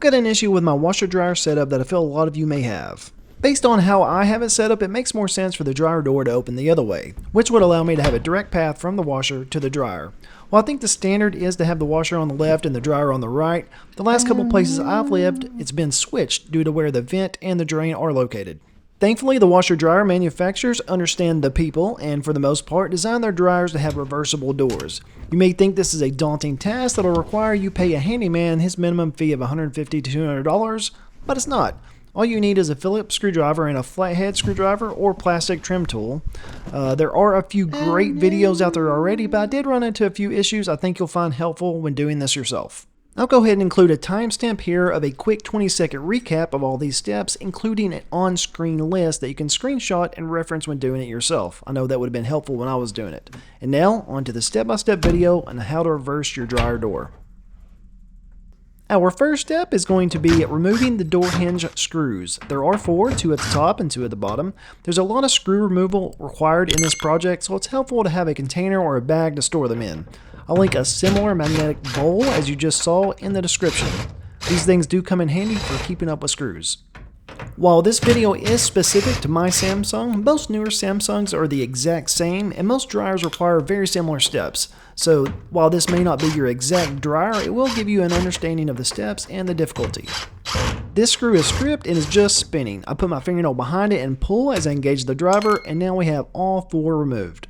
got an issue with my washer dryer setup that I feel a lot of you may have. Based on how I have it set up, it makes more sense for the dryer door to open the other way, which would allow me to have a direct path from the washer to the dryer. While I think the standard is to have the washer on the left and the dryer on the right, the last couple places I've lived, it's been switched due to where the vent and the drain are located. Thankfully, the washer-dryer manufacturers understand the people and, for the most part, design their dryers to have reversible doors. You may think this is a daunting task that will require you pay a handyman his minimum fee of $150 to $200, but it's not. All you need is a Phillips screwdriver and a flathead screwdriver or plastic trim tool. There are a few great videos out there already, but I did run into a few issues I think you'll find helpful when doing this yourself. I'll go ahead and include a timestamp here of a quick 20-second recap of all these steps, including an on-screen list that you can screenshot and reference when doing it yourself. I know that would have been helpful when I was doing it. And now, on to the step-by-step video on how to reverse your dryer door. Our first step is going to be removing the door hinge screws. There are 4, 2 at the top and 2 at the bottom. There's a lot of screw removal required in this project, so it's helpful to have a container or a bag to store them in. I'll link a similar magnetic bowl as you just saw in the description. These things do come in handy for keeping up with screws. While this video is specific to my Samsung, most newer Samsungs are the exact same and most dryers require very similar steps. So while this may not be your exact dryer, it will give you an understanding of the steps and the difficulty. This screw is stripped and is just spinning. I put my fingernail behind it and pull as I engage the driver, and now we have all 4 removed.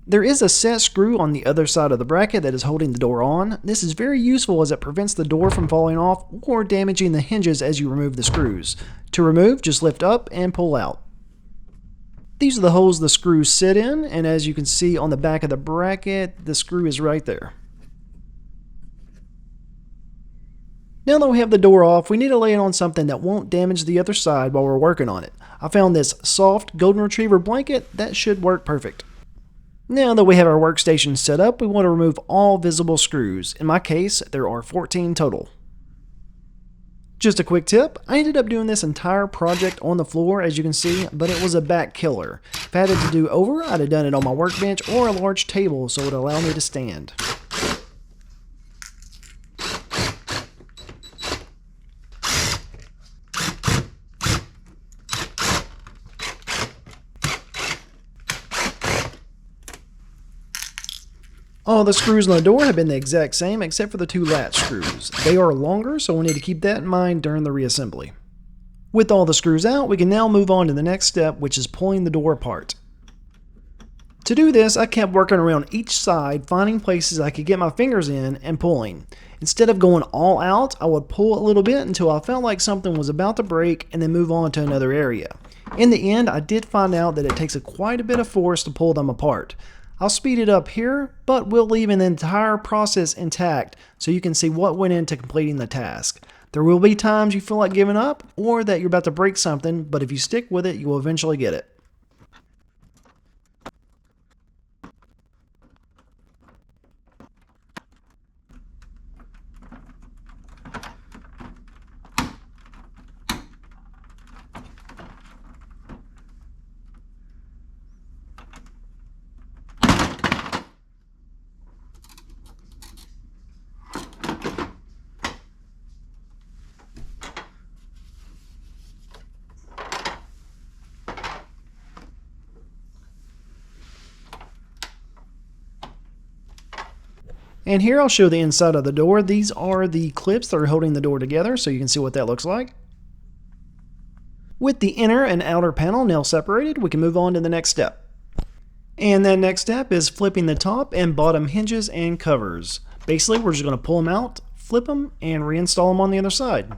There is a set screw on the other side of the bracket that is holding the door on. This is very useful as it prevents the door from falling off or damaging the hinges as you remove the screws. To remove, just lift up and pull out. These are the holes the screws sit in, and as you can see on the back of the bracket, the screw is right there. Now that we have the door off, we need to lay it on something that won't damage the other side while we're working on it. I found this soft golden retriever blanket that should work perfect. Now that we have our workstation set up, we want to remove all visible screws. In my case, there are 14 total. Just a quick tip, I ended up doing this entire project on the floor, as you can see, but it was a back killer. If I had it to do over, I'd have done it on my workbench or a large table so it would allow me to stand. All the screws on the door have been the exact same except for the 2 latch screws. They are longer, so we'll need to keep that in mind during the reassembly. With all the screws out, we can now move on to the next step, which is pulling the door apart. To do this, I kept working around each side, finding places I could get my fingers in and pulling. Instead of going all out, I would pull a little bit until I felt like something was about to break and then move on to another area. In the end, I did find out that it takes quite a bit of force to pull them apart. I'll speed it up here, but we'll leave an entire process intact so you can see what went into completing the task. There will be times you feel like giving up or that you're about to break something, but if you stick with it, you will eventually get it. And here I'll show the inside of the door. These are the clips that are holding the door together, so you can see what that looks like. With the inner and outer panel now separated, we can move on to the next step. And that next step is flipping the top and bottom hinges and covers. Basically, we're just going to pull them out, flip them, and reinstall them on the other side.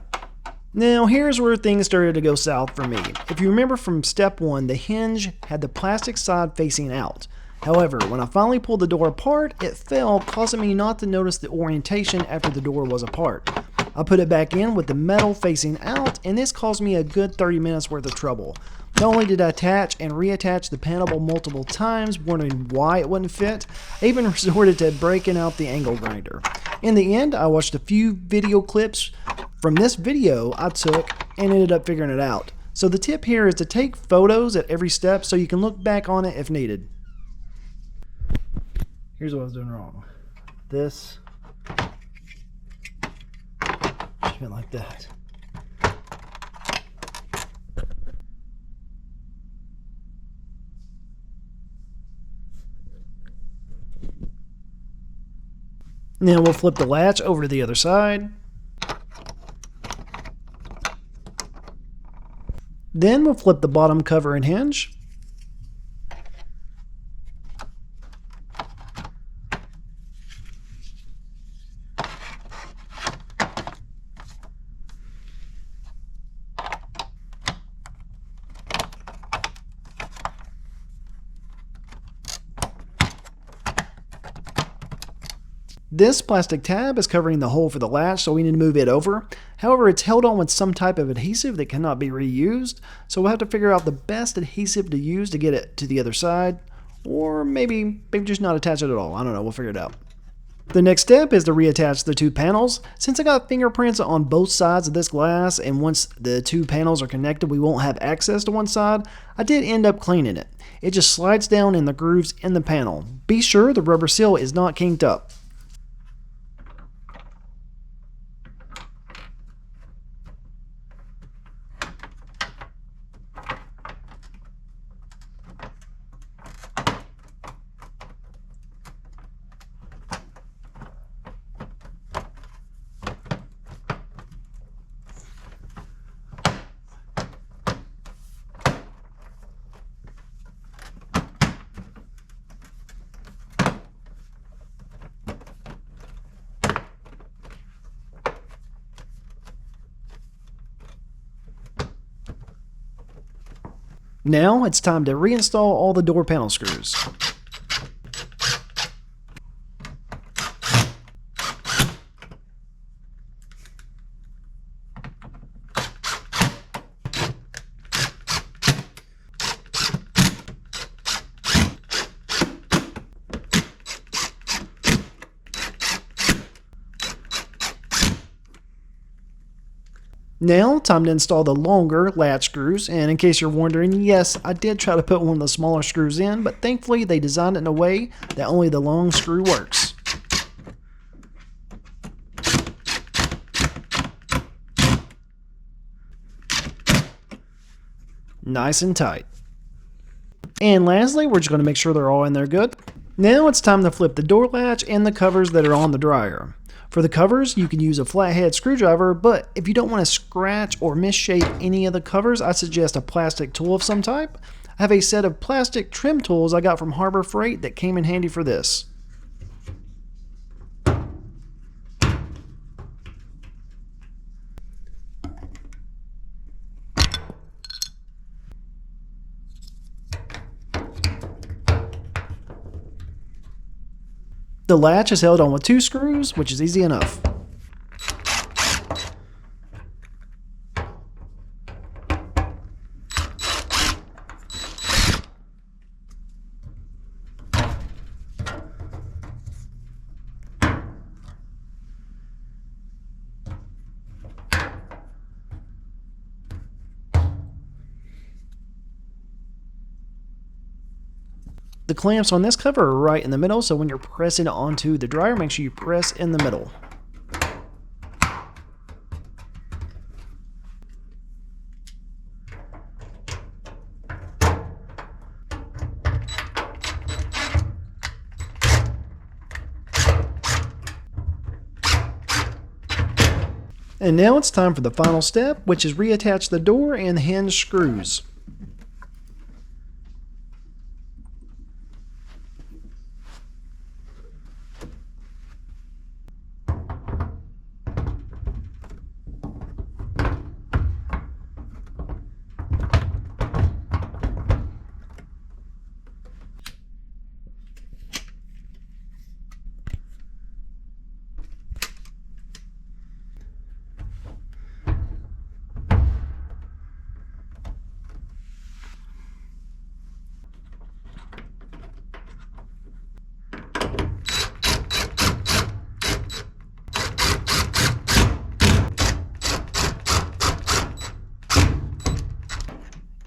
Now here's where things started to go south for me. If you remember from step 1, the hinge had the plastic side facing out. However, when I finally pulled the door apart, it fell, causing me not to notice the orientation after the door was apart. I put it back in with the metal facing out, and this caused me a good 30 minutes worth of trouble. Not only did I attach and reattach the panel multiple times, wondering why it wouldn't fit, I even resorted to breaking out the angle grinder. In the end, I watched a few video clips from this video I took and ended up figuring it out. So the tip here is to take photos at every step so you can look back on it if needed. Here's what I was doing wrong. This should attachment like that. Now we'll flip the latch over to the other side. Then we'll flip the bottom cover and hinge. This plastic tab is covering the hole for the latch, so we need to move it over. However, it's held on with some type of adhesive that cannot be reused, so we'll have to figure out the best adhesive to use to get it to the other side, or maybe just not attach it at all. I don't know, we'll figure it out. The next step is to reattach the two panels. Since I got fingerprints on both sides of this glass, and once the two panels are connected we won't have access to one side, I did end up cleaning it. It just slides down in the grooves in the panel. Be sure the rubber seal is not kinked up. Now it's time to reinstall all the door panel screws. Now, time to install the longer latch screws, and in case you're wondering, yes, I did try to put one of the smaller screws in, but thankfully they designed it in a way that only the long screw works. Nice and tight. And lastly, we're just going to make sure they're all in there good. Now it's time to flip the door latch and the covers that are on the dryer. For the covers, you can use a flathead screwdriver, but if you don't want to scratch or misshape any of the covers, I suggest a plastic tool of some type. I have a set of plastic trim tools I got from Harbor Freight that came in handy for this. The latch is held on with 2 screws, which is easy enough. The clamps on this cover are right in the middle, so when you're pressing it onto the dryer, make sure you press in the middle. And now it's time for the final step, which is reattach the door and the hinge screws.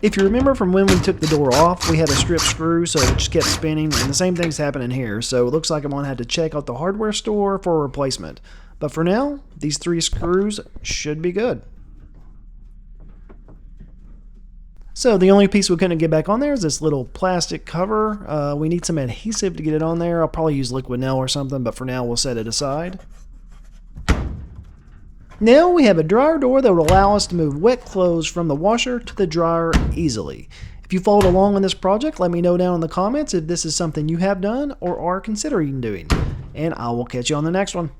If you remember from when we took the door off, we had a strip screw, so it just kept spinning, and the same thing's happening here, so it looks like I'm going to have to check out the hardware store for a replacement. But for now, these 3 screws should be good. So the only piece we couldn't get back on there is this little plastic cover. We need some adhesive to get it on there. I'll probably use liquid nail or something, but for now we'll set it aside. Now we have a dryer door that will allow us to move wet clothes from the washer to the dryer easily. If you followed along on this project, let me know down in the comments if this is something you have done or are considering doing. And I will catch you on the next one.